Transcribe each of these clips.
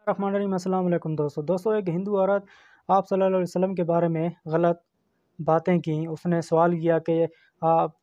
अस्सलाम वालेकुम दोस्तों, एक हिंदू औरत आप सल्लल्लाहु अलैहि वसल्लम के बारे में गलत बातें की। उसने सवाल किया कि आप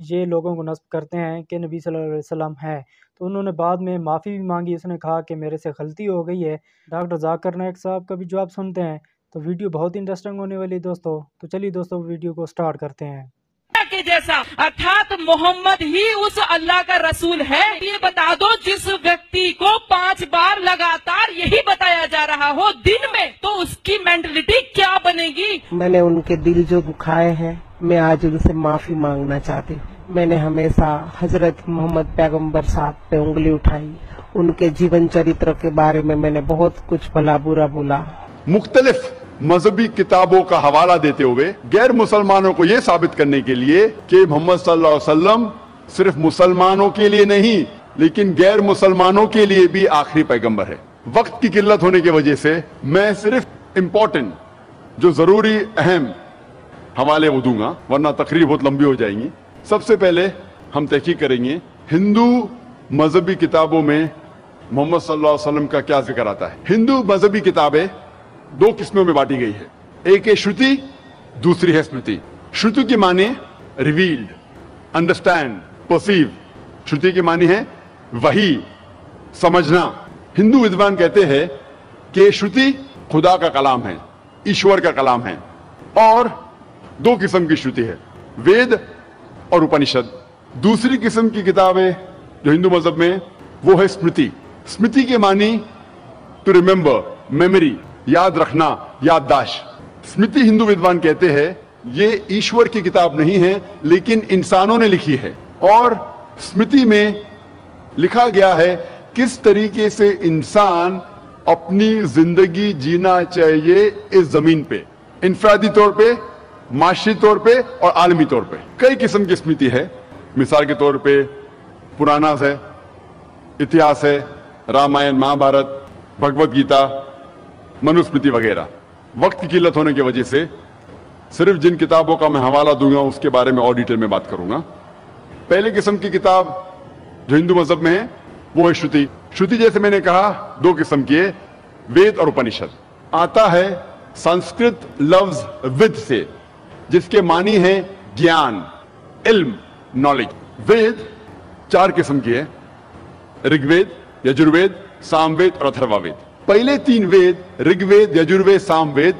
ये लोगों को नस्ब करते हैं कि नबी सल्लल्लाहु अलैहि वसल्लम है। तो उन्होंने बाद में माफ़ी भी मांगी। उसने कहा कि मेरे से गलती हो गई है। डॉक्टर जाकिर नाइक साहब का भी जवाब सुनते हैं। तो वीडियो बहुत ही इंटरेस्टिंग होने वाली है दोस्तों। तो चलिए दोस्तों, वीडियो को स्टार्ट करते हैं। के जैसा अर्थात मोहम्मद ही उस अल्लाह का रसूल है। ये बता दो, जिस व्यक्ति को 5 बार लगातार यही बताया जा रहा हो दिन में, तो उसकी मेंटलिटी क्या बनेगी। मैंने उनके दिल जो दुखाए हैं, मैं आज उनसे माफी मांगना चाहती हूँ। मैंने हमेशा हजरत मोहम्मद पैगंबर साहब पे उंगली उठाई। उनके जीवन चरित्र के बारे में मैंने बहुत कुछ भला बुरा बोला। मुख्तलिफ मजहबी किताबों का हवाला देते हुए गैर मुसलमानों को यह साबित करने के लिए कि मोहम्मद सल्लल्लाहु अलैहि वसल्लम सिर्फ मुसलमानों के लिए नहीं, लेकिन गैर मुसलमानों के लिए भी आखिरी पैगंबर है। वक्त की किल्लत होने की वजह से मैं सिर्फ इम्पोर्टेंट, जो जरूरी अहम हवाले वो दूंगा, वरना तकरीर बहुत लंबी हो जाएंगी। सबसे पहले हम तहकीक करेंगे हिंदू मजहबी किताबों में मोहम्मद सल्लल्लाहु अलैहि वसल्लम का क्या जिक्र आता है। हिंदू मजहबी किताबें 2 किस्मों में बांटी गई है। एक है श्रुति, दूसरी है स्मृति। श्रुति के माने रिवील्ड, अंडरस्टैंड, परसीव। श्रुति के माने है वही, समझना। हिंदू विद्वान कहते हैं कि श्रुति खुदा का कलाम है, ईश्वर का कलाम है। और 2 किस्म की श्रुति है, वेद और उपनिषद। दूसरी किस्म की किताबें जो हिंदू मजहब में, वो है स्मृति। स्मृति के मानी टू रिमेंबर, मेमोरी, याद रखना, याददाश्त। स्मृति हिंदू विद्वान कहते हैं ये ईश्वर की किताब नहीं है, लेकिन इंसानों ने लिखी है। और स्मृति में लिखा गया है किस तरीके से इंसान अपनी जिंदगी जीना चाहिए इस जमीन पे, इंफरादी तौर पे, माशरी तौर पे और आलमी तौर पे। कई किस्म की स्मृति है। मिसाल के तौर पे पुराणास है, इतिहास है, रामायण, महाभारत, भगवत गीता, मनुस्मृति वगैरह। वक्त की किल्लत होने की वजह से सिर्फ जिन किताबों का मैं हवाला दूंगा उसके बारे में और डिटेल में बात करूंगा। पहले किस्म की किताब जो हिंदू मजहब में है वो है श्रुति। श्रुति जैसे मैंने कहा 2 किस्म की है, वेद और उपनिषद। आता है संस्कृत लफ्ज विद से, जिसके मानी है ज्ञान, इल्म, नॉलेज। वेद 4 किस्म की है, ऋग्वेद, यजुर्वेद, सामवेद और अथर्ववेद। पहले 3 वेद, ऋग्वेद, यजुर्वेद, सामवेद,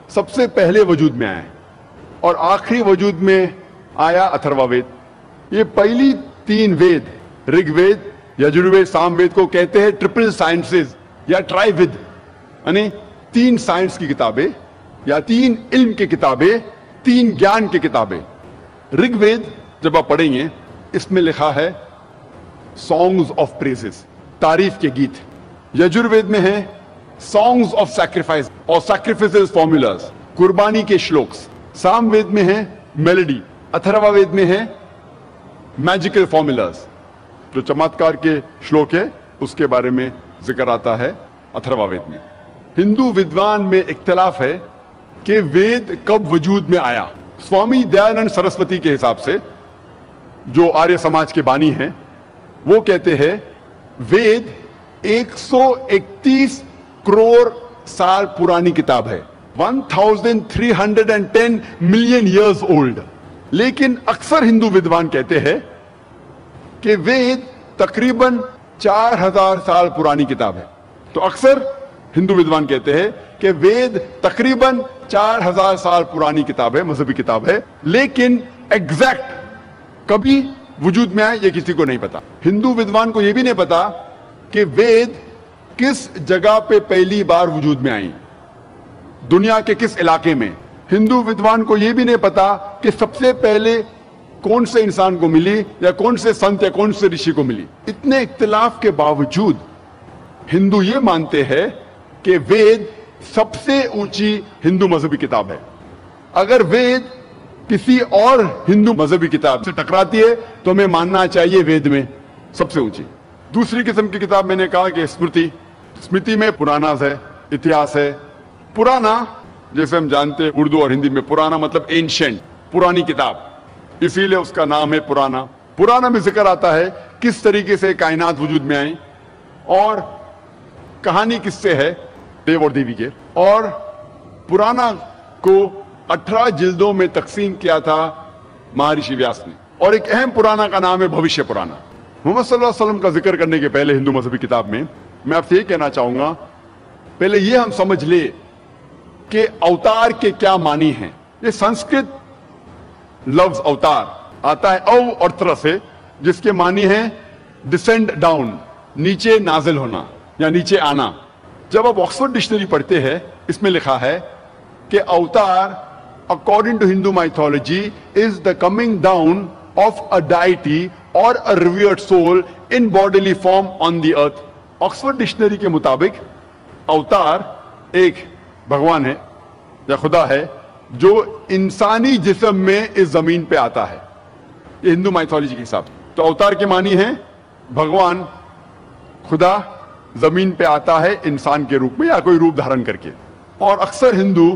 सबसे पहले वजूद में आए और आखिरी वजूद में आया अथर्ववेद। ये पहली 3 वेद, ऋग्वेद, यजुर्वेद, सामवेद को कहते हैं ट्रिपल साइंसेस या ट्राइविद, यानी 3 साइंस की किताबें या 3 इल्म की किताबें, 3 ज्ञान की किताबें। ऋग्वेद जब आप पढ़ेंगे, इसमें लिखा है सॉन्ग्स ऑफ प्रेजेस, तारीफ के गीत। यजुर्वेद में है सॉन्ग्स ऑफ सैक्रिफाइस और सैक्रिफिसेस फॉर्मूलाज, कुर्बानी के श्लोक्स। सामवेद में है मेलोडी। अथर्ववेद में है मैजिकल फॉर्मूलाज, जो चमत्कार के श्लोक है उसके बारे में जिक्र आता है अथर्ववेद में। हिंदू विद्वान में इख्तिलाफ है कि वेद कब वजूद में आया। स्वामी दयानंद सरस्वती के हिसाब से, जो आर्य समाज के बानी हैं, वो कहते हैं वेद 131 करोड़ साल पुरानी किताब है, 1310 मिलियन ईयर्स ओल्ड। लेकिन अक्सर हिंदू विद्वान कहते हैं कि वेद तकरीबन 4000 साल पुरानी किताब है। तो अक्सर हिंदू विद्वान कहते हैं कि वेद तकरीबन 4000 साल पुरानी किताब है, मजहबी किताब है। लेकिन एग्जैक्ट कभी वजूद में आए ये किसी को नहीं पता। हिंदू विद्वान को यह भी नहीं पता कि वेद किस जगह पे पहली बार वजूद में आई, दुनिया के किस इलाके में। हिंदू विद्वान को यह भी नहीं पता कि सबसे पहले कौन से इंसान को मिली या कौन से संत या कौन से ऋषि को मिली। इतने इख्तिलाफ के बावजूद हिंदू ये मानते हैं कि वेद सबसे ऊंची हिंदू मजहबी किताब है। अगर वेद किसी और हिंदू मजहबी किताब से टकराती है तो हमें मानना चाहिए वेद में सबसे ऊंची। दूसरी किस्म की किताब मैंने कहा कि स्मृति। स्मृति में पुराणास है, इतिहास है। पुराना जैसे हम जानते हैं उर्दू और हिंदी में पुराना मतलब एंशिएंट, पुरानी किताब, इसीलिए उसका नाम है पुराना। पुराना में जिक्र आता है किस तरीके से कायनात वजूद में आई और कहानी किससे है, देव और देवी के। और पुराना को 18 जिल्दों में तकसीम किया था महर्षि व्यास ने, और एक अहम पुराना का नाम है भविष्य पुराना। मोहम्मद सल्लल्लाहु अलैहि वसल्लम का जिक्र करने के पहले हिंदू मजहबी किताब में मैं आपसे ये कहना चाहूंगा, पहले ये हम समझ ले कि अवतार के क्या मानी हैं। ये संस्कृत लफ्ज अवतार आता है अव और त्र से, जिसके मानी है डिसेंड डाउन, नीचे नाजिल होना या नीचे आना। जब आप ऑक्सफोर्ड डिक्शनरी पढ़ते हैं, इसमें लिखा है कि avatar according to Hindu mythology is the coming down of a deity or a reward soul in bodily form on the earth. Oxford dictionary के मुताबिक अवतार एक भगवान है या खुदा है जो इंसानी जिस्म में इस जमीन पे आता है, ये हिंदू माइथोलॉजी के हिसाब से। तो अवतार के मानी है भगवान खुदा जमीन पे आता है इंसान के रूप में या कोई रूप धारण करके। और अक्सर हिंदू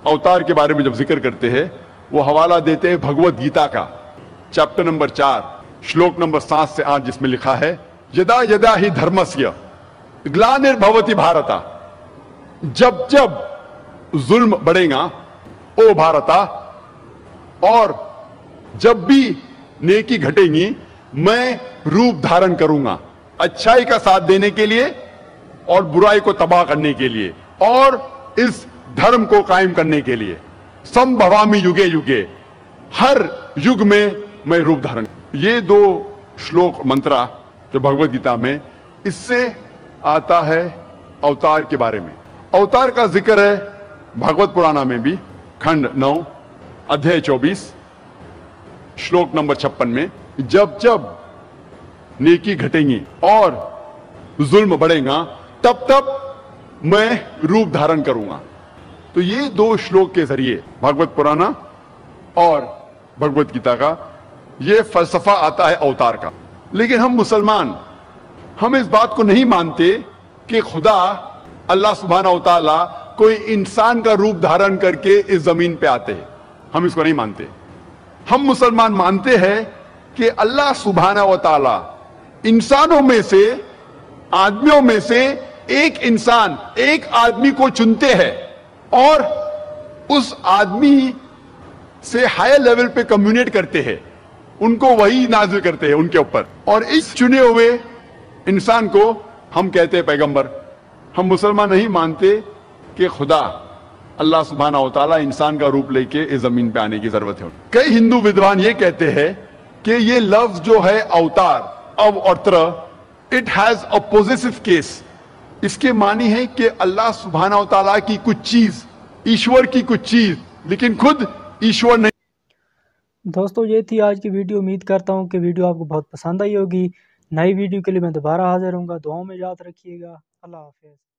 अवतार के बारे में जब जिक्र करते हैं वो हवाला देते हैं भगवत गीता का, चैप्टर नंबर 4 श्लोक नंबर 7 से 8, जिसमें लिखा है यदा यदा ही धर्मस्य ग्लानिर्भवति भारता, जब जब जुल्म बढ़ेगा ओ भारता, और जब भी नेकी घटेगी मैं रूप धारण करूंगा अच्छाई का साथ देने के लिए और बुराई को तबाह करने के लिए और इस धर्म को कायम करने के लिए। संभवामि युगे युगे, हर युग में मैं रूप धारण। ये 2 श्लोक मंत्रा जो भगवत गीता में, इससे आता है अवतार के बारे में। अवतार का जिक्र है भागवत पुराना में भी, खंड 9 अध्याय 24 श्लोक नंबर 56 में, जब जब नेकी घटेंगी और जुल्म बढ़ेगा तब तब मैं रूप धारण करूंगा। तो ये 2 श्लोक के जरिए भागवत पुराना और भगवत गीता का ये फलसफा आता है अवतार का। लेकिन हम मुसलमान, हम इस बात को नहीं मानते कि खुदा अल्लाह सुब्हानहू व तआला कोई इंसान का रूप धारण करके इस जमीन पे आते हैं। हम इसको नहीं मानते। हम मुसलमान मानते हैं कि अल्लाह सुब्हानहू व तआला इंसानों में से, आदमियों में से एक इंसान, एक आदमी को चुनते हैं और उस आदमी से हायर लेवल पे कम्युनिकेट करते हैं, उनको वही नाजिल करते हैं उनके ऊपर, और इस चुने हुए इंसान को हम कहते हैं पैगंबर। हम मुसलमान नहीं मानते कि खुदा अल्लाह सुब्हानहू व तआला इंसान का रूप लेके इस जमीन पे आने की जरूरत है। कई हिंदू विद्वान ये कहते हैं कि ये लफ्ज जो है अवतार, अव और त्र, it has a positive case. इसके मानी है कि अल्लाह सुब्हानहू व तआला की कुछ चीज, ईश्वर की कुछ चीज, लेकिन खुद ईश्वर नहीं। दोस्तों ये थी आज की वीडियो। उम्मीद करता हूँ कि वीडियो आपको बहुत पसंद आई होगी। नई वीडियो के लिए मैं दोबारा हाजिर होऊंगा। दुआओं में याद रखिएगा। अल्लाह हाफिज़।